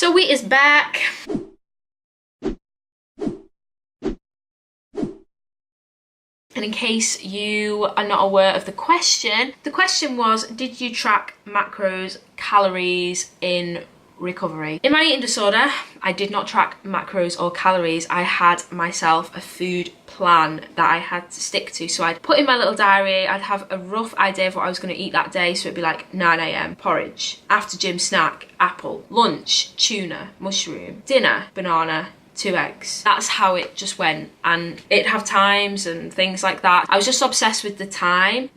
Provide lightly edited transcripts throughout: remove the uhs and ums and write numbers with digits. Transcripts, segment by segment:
So wheat is back. And in case you are not aware of the question was, did you track macros, calories in recovery? In my eating disorder, I did not track macros or calories. I had myself a food plan that I had to stick to. So I'd put in my little diary, I'd have a rough idea of what I was going to eat that day. So it'd be like 9 a.m, porridge, after gym snack, apple, lunch, tuna, mushroom, dinner, banana, 2 eggs. That's how it just went, and it'd have times and things like that. I was just obsessed with the time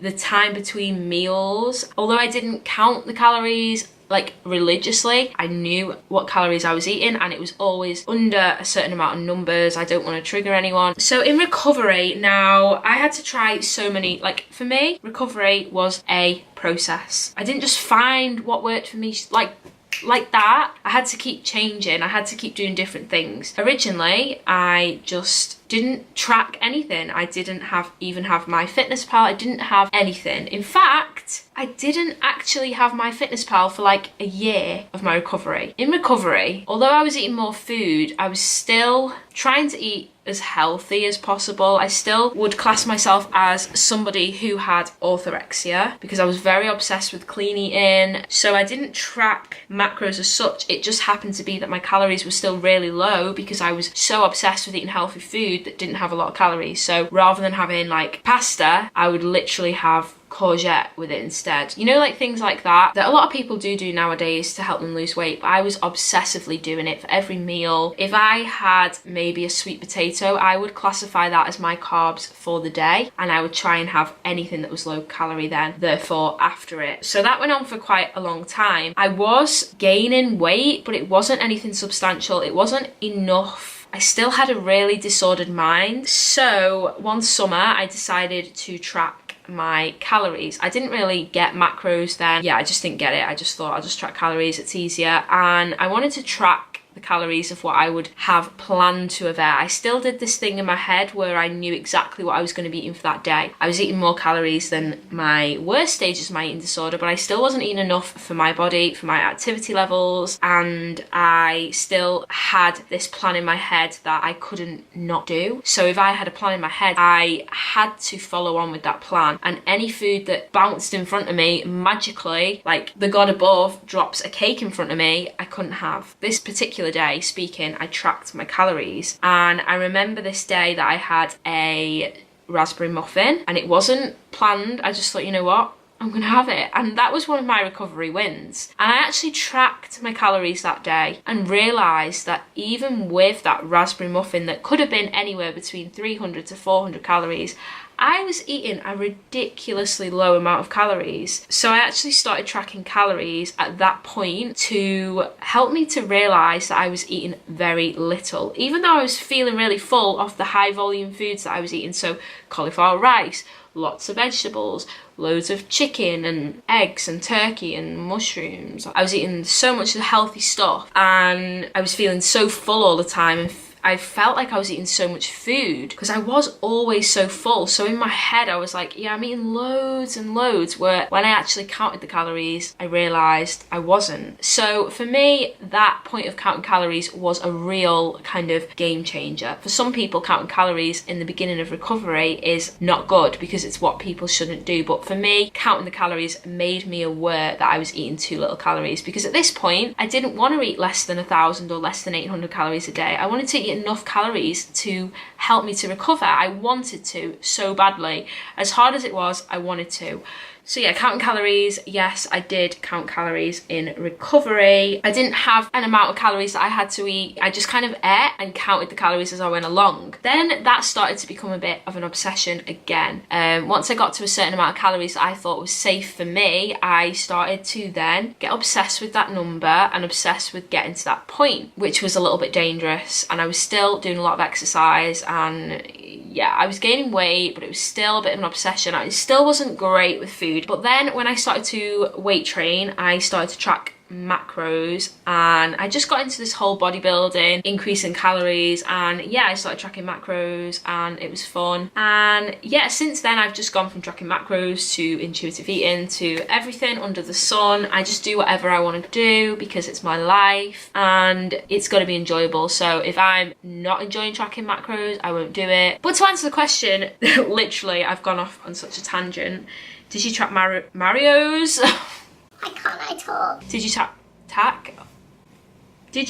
between meals. Although I didn't count the calories like religiously, I knew what calories I was eating, and it was always under a certain amount of numbers. I don't want to trigger anyone. So in recovery now, I had to try so many, like for me, recovery was a process. I didn't just find what worked for me like that. I had to keep changing. I had to keep doing different things. Originally, I just didn't track anything. I didn't even have MyFitnessPal. I didn't have anything. In fact, I didn't actually have MyFitnessPal for like a year of my recovery. In recovery, although I was eating more food, I was still trying to eat as healthy as possible. I still would class myself as somebody who had orthorexia because I was very obsessed with clean eating. So I didn't track macros as such. It just happened to be that my calories were still really low because I was so obsessed with eating healthy food that didn't have a lot of calories. So rather than having like pasta, I would literally have courgette with it instead. You know, like things like that a lot of people do nowadays to help them lose weight, but I was obsessively doing it for every meal. If I had maybe a sweet potato, I would classify that as my carbs for the day, and I would try and have anything that was low calorie then, therefore after it. So that went on for quite a long time. I was gaining weight, but it wasn't anything substantial. It wasn't enough. I still had a really disordered mind. So one summer I decided to track my calories. I didn't really get macros then. Yeah, I just didn't get it. I just thought I'll just track calories, it's easier. And I wanted to track the calories of what I would have planned to have ate. I still did this thing in my head where I knew exactly what I was going to be eating for that day. I was eating more calories than my worst stages of my eating disorder, but I still wasn't eating enough for my body, for my activity levels, and I still had this plan in my head that I couldn't not do. So if I had a plan in my head, I had to follow on with that plan, and any food that bounced in front of me magically, like the god above drops a cake in front of me, I couldn't have. This particular day speaking, I tracked my calories, and I remember this day that I had a raspberry muffin, and it wasn't planned. I just thought, you know what, I'm gonna have it. And that was one of my recovery wins. And I actually tracked my calories that day and realized that even with that raspberry muffin that could have been anywhere between 300 to 400 calories, I was eating a ridiculously low amount of calories. So I actually started tracking calories at that point to help me to realise that I was eating very little. Even though I was feeling really full off the high volume foods that I was eating, so cauliflower rice, lots of vegetables, loads of chicken and eggs and turkey and mushrooms. I was eating so much of the healthy stuff, and I was feeling so full all the time, and I felt like I was eating so much food because I was always so full. So in my head, I was like, yeah, I'm eating loads and loads, where when I actually counted the calories, I realized I wasn't. So for me, that point of counting calories was a real kind of game changer. For some people, counting calories in the beginning of recovery is not good because it's what people shouldn't do. But for me, counting the calories made me aware that I was eating too little calories, because at this point, I didn't want to eat less than 1,000 or less than 800 calories a day. I wanted to eat enough calories to help me to recover. I wanted to so badly. As hard as it was, I wanted to. So yeah, counting calories, yes, I did count calories in recovery. I didn't have an amount of calories that I had to eat. I just kind of ate and counted the calories as I went along. Then that started to become a bit of an obsession again. Once I got to a certain amount of calories that I thought was safe for me, I started to then get obsessed with that number and obsessed with getting to that point, which was a little bit dangerous. And I was still doing a lot of exercise, and yeah, I was gaining weight, but it was still a bit of an obsession. I still wasn't great with food. But then when I started to weight train, I started to track macros, and I just got into this whole bodybuilding, increasing calories, and yeah, I started tracking macros and it was fun. And yeah, since then I've just gone from tracking macros to intuitive eating to everything under the sun. I just do whatever I want to do because it's my life and it's got to be enjoyable. So if I'm not enjoying tracking macros, I won't do it. But to answer the question, literally I've gone off on such a tangent. Did you track Mario's? Why can't I talk? Did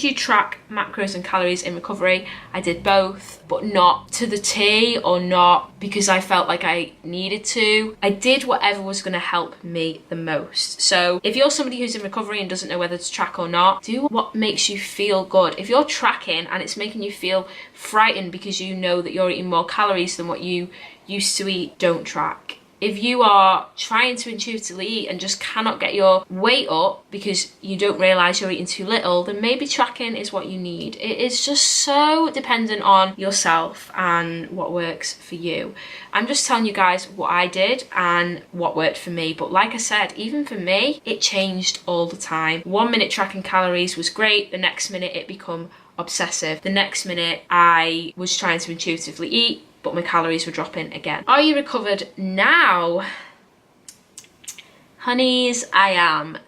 you track macros and calories in recovery? I did both, but not to the T, or not because I felt like I needed to. I did whatever was going to help me the most. So if you're somebody who's in recovery and doesn't know whether to track or not, do what makes you feel good. If you're tracking and it's making you feel frightened because you know that you're eating more calories than what you used to eat, don't track. If you are trying to intuitively eat and just cannot get your weight up because you don't realise you're eating too little, then maybe tracking is what you need. It is just so dependent on yourself and what works for you. I'm just telling you guys what I did and what worked for me. But like I said, even for me, it changed all the time. 1 minute tracking calories was great. The next minute it became obsessive. The next minute I was trying to intuitively eat, but my calories were dropping again. Are you recovered now? Honeys, I am.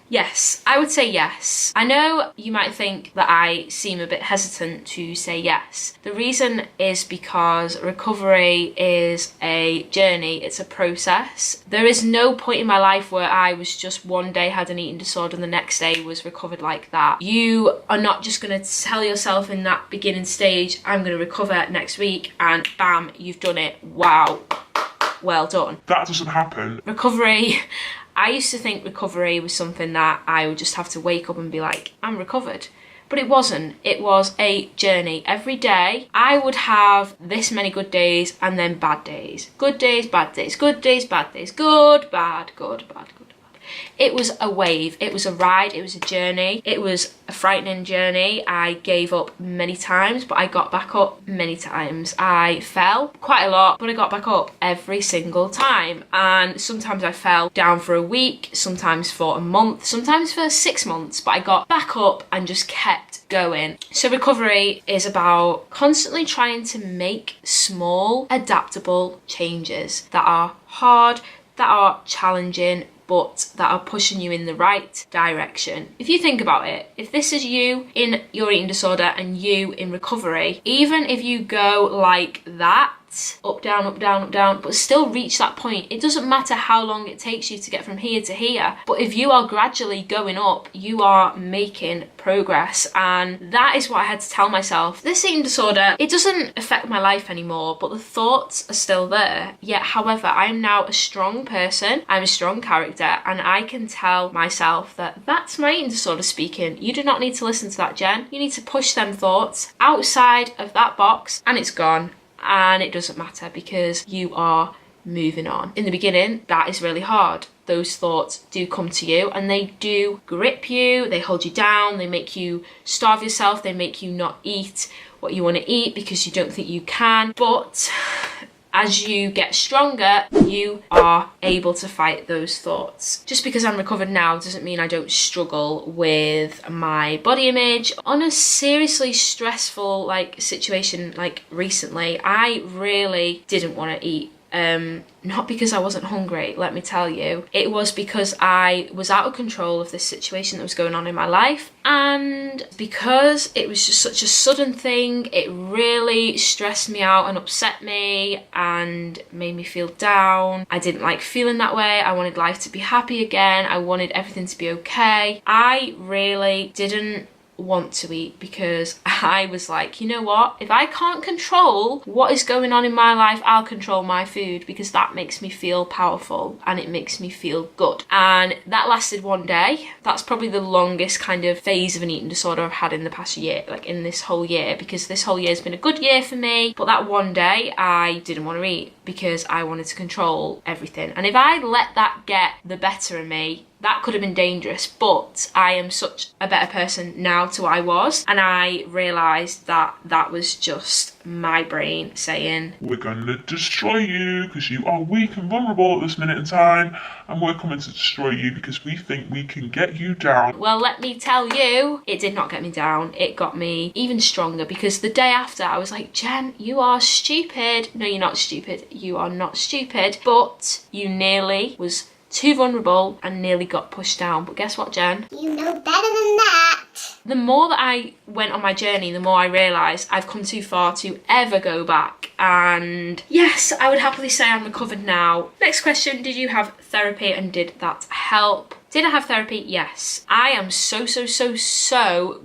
Yes, I would say yes. I know you might think that I seem a bit hesitant to say yes. The reason is because recovery is a journey, it's a process. There is no point in my life where I was just one day had an eating disorder and the next day was recovered like that. You are not just going to tell yourself in that beginning stage, I'm going to recover next week, and bam, you've done it. Wow. Well done. That doesn't happen. Recovery, I used to think recovery was something that I would just have to wake up and be like, I'm recovered. But it wasn't. It was a journey. Every day I would have this many good days and then bad days. Good days, bad days, good days, bad days, good, bad, good, bad, good. It was a wave, it was a ride, it was a journey. It was a frightening journey. I gave up many times, but I got back up many times. I fell quite a lot, but I got back up every single time. And sometimes I fell down for a week, sometimes for a month, sometimes for 6 months, but I got back up and just kept going. So recovery is about constantly trying to make small, adaptable changes that are hard, that are challenging, but that are pushing you in the right direction. If you think about it, if this is you in your eating disorder and you in recovery, even if you go like that, up, down, up, down, up, down, but still reach that point, it doesn't matter how long it takes you to get from here to here. But if you are gradually going up, you are making progress. And that is what I had to tell myself. This eating disorder, it doesn't affect my life anymore, but the thoughts are still there. Yet, however, I am now a strong person, I'm a strong character, and I can tell myself that that's my eating disorder speaking. You do not need to listen to that, Jen. You need to push them thoughts outside of that box and it's gone. And it doesn't matter because you are moving on. In the beginning, that is really hard. Those thoughts do come to you and they do grip you, they hold you down, they make you starve yourself, they make you not eat what you want to eat because you don't think you can. But as you get stronger, you are able to fight those thoughts. Just because I'm recovered now doesn't mean I don't struggle with my body image. On a seriously stressful situation recently, I really didn't want to eat. Not because I wasn't hungry, let me tell you. It was because I was out of control of this situation that was going on in my life, and because it was just such a sudden thing, it really stressed me out and upset me and made me feel down. I didn't like feeling that way. I wanted life to be happy again. I wanted everything to be okay. I really didn't want to eat because I was like, you know what, if I can't control what is going on in my life, I'll control my food because that makes me feel powerful and it makes me feel good. And that lasted 1 day. That's probably the longest kind of phase of an eating disorder I've had in the past year, in this whole year, because this whole year has been a good year for me. But that 1 day I didn't want to eat because I wanted to control everything. And if I let that get the better of me, that could have been dangerous, but I am such a better person now to what I was, and I realised that that was just my brain saying, we're going to destroy you because you are weak and vulnerable at this minute in time, and we're coming to destroy you because we think we can get you down. Well, let me tell you, it did not get me down. It got me even stronger, because the day after I was like, Jen, you are stupid. No, you're not stupid. You are not stupid, but you nearly was too vulnerable and nearly got pushed down. But guess what, Jen? You know better than that. The more that I went on my journey, the more I realised I've come too far to ever go back. And yes, I would happily say I'm recovered now. Next question, did you have therapy and did that help? Did I have therapy? Yes. I am so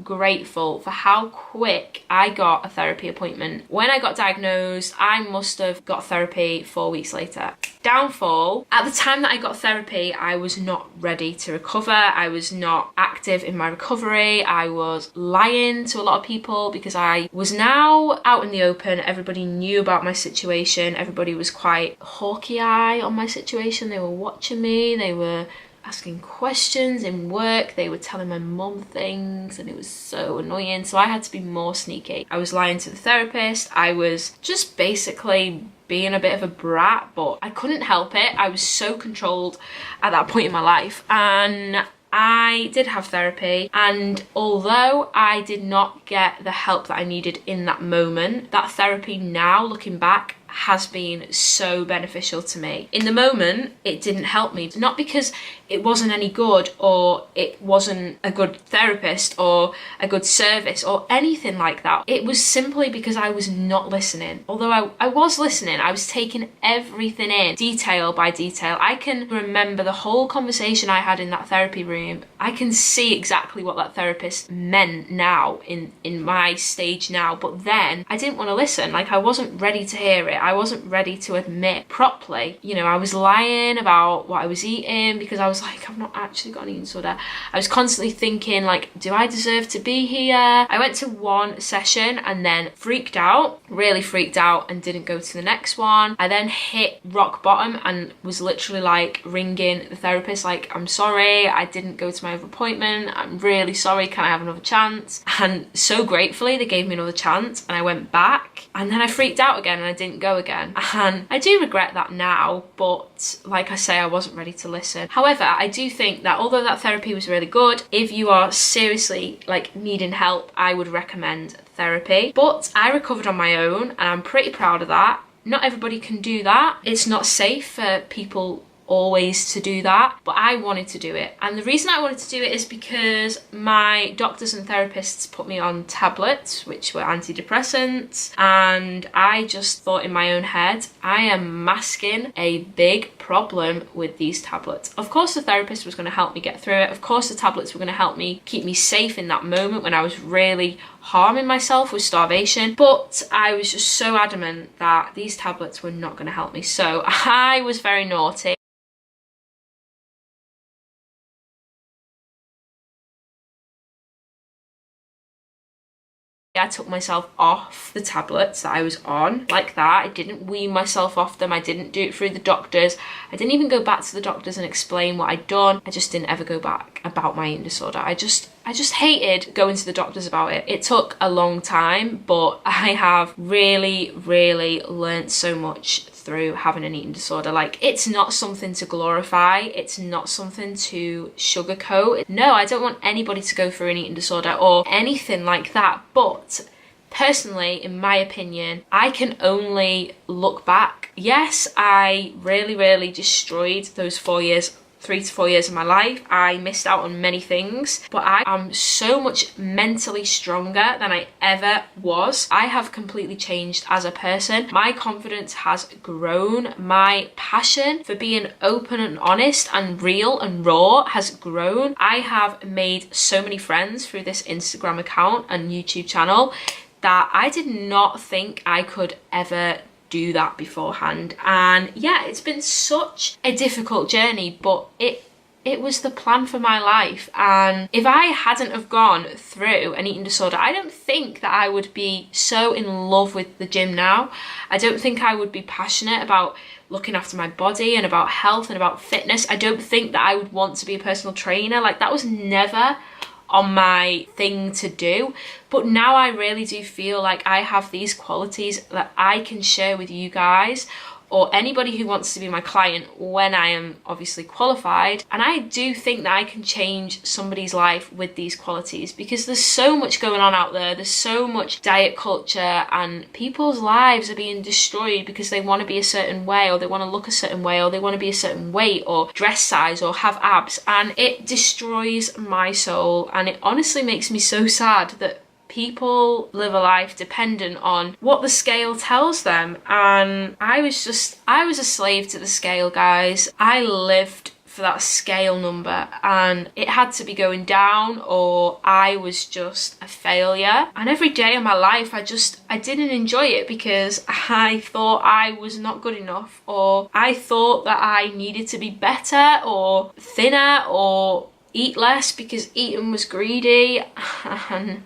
grateful for how quick I got a therapy appointment. When I got diagnosed, I must have got therapy 4 weeks later. Downfall, at the time that I got therapy, I was not ready to recover. I was not active in my recovery. I was lying to a lot of people because I was now out in the open. Everybody knew about my situation. Everybody was quite hawky eye on my situation. They were watching me. They were asking questions in work. They were telling my mum things, and it was so annoying. So I had to be more sneaky. I was lying to the therapist. I was just basically being a bit of a brat, but I couldn't help it. I was so controlled at that point in my life. And I did have therapy, and although I did not get the help that I needed in that moment, that therapy now, looking back, has been so beneficial to me. In the moment, it didn't help me, not because it wasn't any good or it wasn't a good therapist or a good service or anything like that. It was simply because I was not listening. Although I was listening, I was taking everything in, detail by detail. I can remember the whole conversation I had in that therapy room. I can see exactly what that therapist meant now in my stage now, but then I didn't want to listen. Like, I wasn't ready to hear it. I wasn't ready to admit properly. You know, I was lying about what I was eating because I was like, I've not actually got an eating disorder. I was constantly thinking, like, do I deserve to be here? I went to one session and then freaked out, really freaked out, and didn't go to the next one. I then hit rock bottom and was literally like ringing the therapist like, I'm sorry, I didn't go to my other appointment. I'm really sorry. Can I have another chance? And so gratefully, they gave me another chance and I went back, and then I freaked out again and I didn't go again. And I do regret that now, but like I say, I wasn't ready to listen. However, I do think that although that therapy was really good, if you are seriously like needing help, I would recommend therapy. But I recovered on my own and I'm pretty proud of that. Not everybody can do that. It's not safe for people always to do that, but I wanted to do it. And the reason I wanted to do it is because my doctors and therapists put me on tablets, which were antidepressants, and I just thought in my own head, I am masking a big problem with these tablets. Of course the therapist was going to help me get through it. Of course the tablets were going to help me keep me safe in that moment when I was really harming myself with starvation, but I was just so adamant that these tablets were not going to help me. So I was very naughty. I took myself off the tablets that I was on like that. I didn't wean myself off them. I didn't do it through the doctors. I didn't even go back to the doctors and explain what I'd done. I just didn't ever go back about my eating disorder. I just hated going to the doctors about it. It took a long time, but I have really learnt so much through having an eating disorder. Like, it's not something to glorify. It's not something to sugarcoat. No, I don't want anybody to go through an eating disorder or anything like that. But personally, in my opinion, I can only look back. Yes, I really destroyed those 3 to 4 years of my life. I missed out on many things, but I am so much mentally stronger than I ever was. I have completely changed as a person. My confidence has grown. My passion for being open and honest and real and raw has grown. I have made so many friends through this Instagram account and YouTube channel that I did not think I could ever do that beforehand. And yeah, it's been such a difficult journey, but it it was the plan for my life. And if I hadn't have gone through an eating disorder, I don't think that I would be so in love with the gym now. I don't think I would be passionate about looking after my body and about health and about fitness. I don't think that I would want to be a personal trainer. Like, that was never on my thing to do. But now I really do feel like I have these qualities that I can share with you guys, or anybody who wants to be my client when I am obviously qualified. And I do think that I can change somebody's life with these qualities, because there's so much going on out there. There's so much diet culture, and people's lives are being destroyed because they want to be a certain way, or they want to look a certain way, or they want to be a certain weight or dress size or have abs. And it destroys my soul, and it honestly makes me so sad that people live a life dependent on what the scale tells them. And I was a slave to the scale, guys. I lived for that scale number, and it had to be going down or I was just a failure. And every day of my life I didn't enjoy it, because I thought I was not good enough, or I thought that I needed to be better or thinner or eat less because eating was greedy. And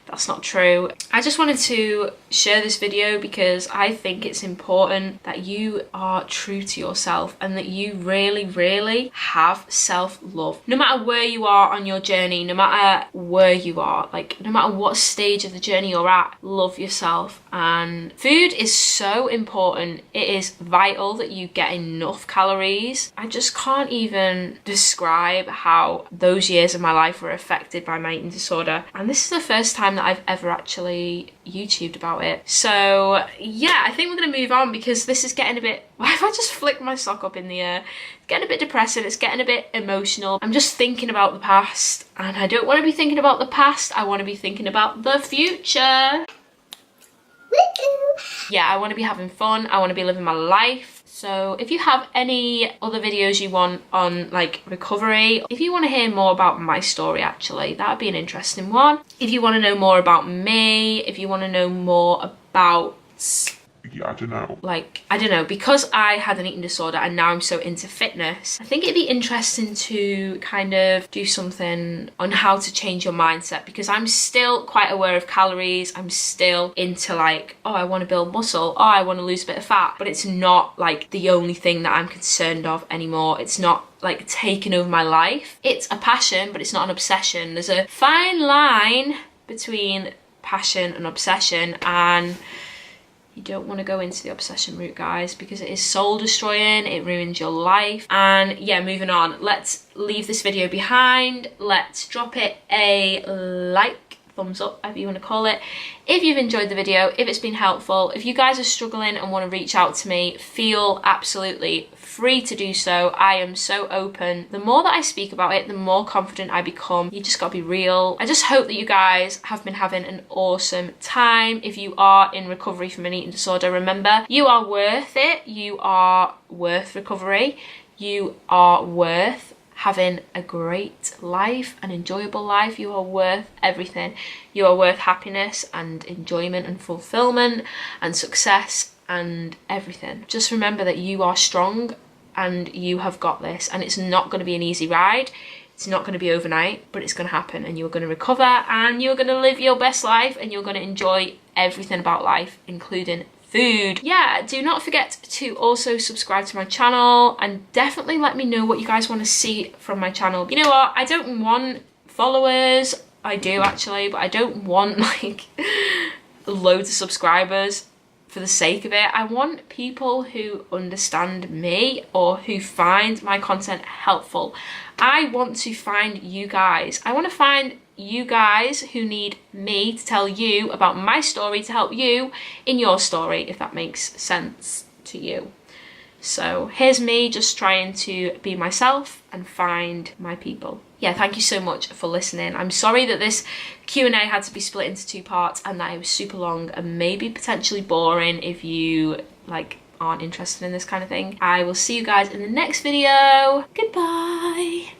that's not true. I just wanted to share this video because I think it's important that you are true to yourself, and that you really, really have self-love. No matter where you are on your journey, no matter where you are, like no matter what stage of the journey you're at, love yourself. And food is so important. It is vital that you get enough calories. I just can't even describe how those years of my life were affected by my eating disorder. And this is the first time that I've ever actually YouTubed about it. So yeah, I think we're gonna move on, because this is getting a bit, why have I just flicked my sock up in the air? It's getting a bit depressing, it's getting a bit emotional. I'm just thinking about the past, and I don't want to be thinking about the past, I want to be thinking about the future. Yeah, I want to be having fun, I want to be living my life. So if you have any other videos you want on like recovery, if you want to hear more about my story, actually, that would be an interesting one. If you want to know more about me, if you want to know more about, yeah, I don't know, because I had an eating disorder and now I'm so into fitness, I think it'd be interesting to kind of do something on how to change your mindset, because I'm still quite aware of calories. I'm still into like, oh, I want to build muscle, oh, I want to lose a bit of fat, but it's not like the only thing that I'm concerned of anymore. It's not like taking over my life. It's a passion, but it's not an obsession. There's a fine line between passion and obsession, and you don't want to go into the obsession route, guys, because it is soul destroying, it ruins your life. And yeah, moving on, let's leave this video behind. Let's drop it a like, thumbs up, whatever you want to call it, if you've enjoyed the video, if it's been helpful. If you guys are struggling and want to reach out to me, feel absolutely free to do so. I am so open. The more that I speak about it, the more confident I become. You just gotta be real. I just hope that you guys have been having an awesome time. If you are in recovery from an eating disorder, remember, you are worth it. You are worth recovery. You are worth having a great life, an enjoyable life. You are worth everything. You are worth happiness and enjoyment and fulfillment and success and everything. Just remember that you are strong and you have got this, and it's not going to be an easy ride. It's not going to be overnight, but it's going to happen, and you're going to recover, and you're going to live your best life, and you're going to enjoy everything about life, including food. Yeah, do not forget to also subscribe to my channel, and definitely let me know what you guys want to see from my channel. You know what, I don't want followers. I do actually, but I don't want like loads of subscribers for the sake of it. I want people who understand me or who find my content helpful. I want to find you guys. I want to find you guys who need me to tell you about my story to help you in your story, if that makes sense to you. So here's me just trying to be myself and find my people. Yeah, thank you so much for listening. I'm sorry that this Q&A had to be split into 2 parts and that it was super long and maybe potentially boring if you like aren't interested in this kind of thing. I will see you guys in the next video. Goodbye.